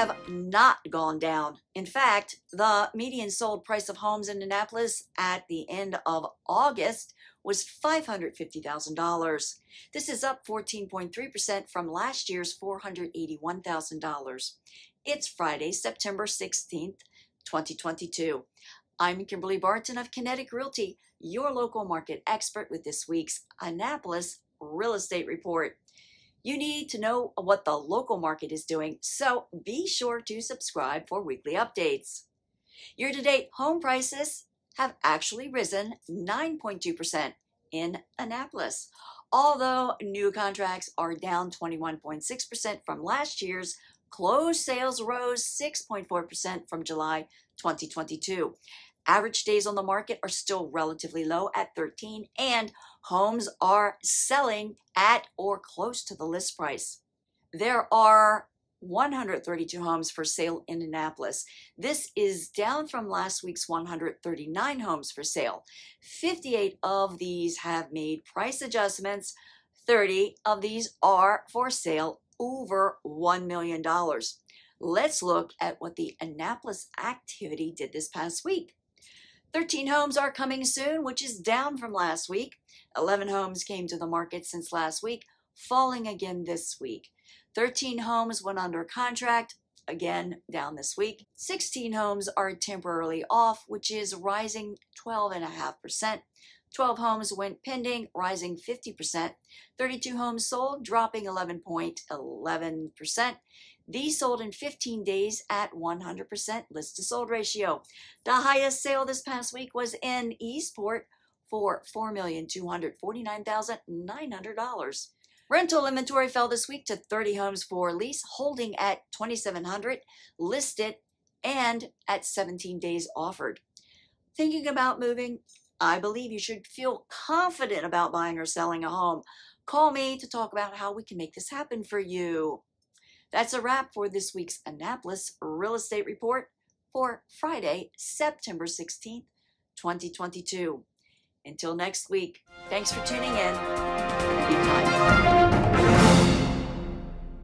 have not gone down. In fact, the median sold price of homes in Annapolis at the end of August was $550,000. This is up 14.3% from last year's $481,000. It's Friday, September 16th, 2022. I'm Kimberly Barton of Kinetic Realty, your local market expert with this week's Annapolis Real Estate Report. You need to know what the local market is doing, so be sure to subscribe for weekly updates. Year-to-date home prices have actually risen 9.2% in Annapolis, although new contracts are down 21.6% from last year's. Closed sales rose 6.4% from July 2022. Average days on the market are still relatively low at 13, and homes are selling at or close to the list price. There are 132 homes for sale in Annapolis. This is down from last week's 139 homes for sale. 58 of these have made price adjustments. 30 of these are for sale over $1 million. Let's look at what the Annapolis activity did this past week. 13 homes are coming soon, which is down from last week. 11 homes came to the market since last week, falling again this week. 13 homes went under contract, again down this week. 16 homes are temporarily off, which is rising 12.5%. 12 homes went pending, rising 50%. 32 homes sold, dropping 11.11%. These sold in 15 days at 100% list-to-sold ratio. The highest sale this past week was in Eastport for $4,249,900. Rental inventory fell this week to 30 homes for lease, holding at 2,700, listed, and at 17 days offered. Thinking about moving? I believe you should feel confident about buying or selling a home. Call me to talk about how we can make this happen for you. That's a wrap for this week's Annapolis Real Estate Report for Friday, September 16th, 2022. Until next week, thanks for tuning in. Be kind.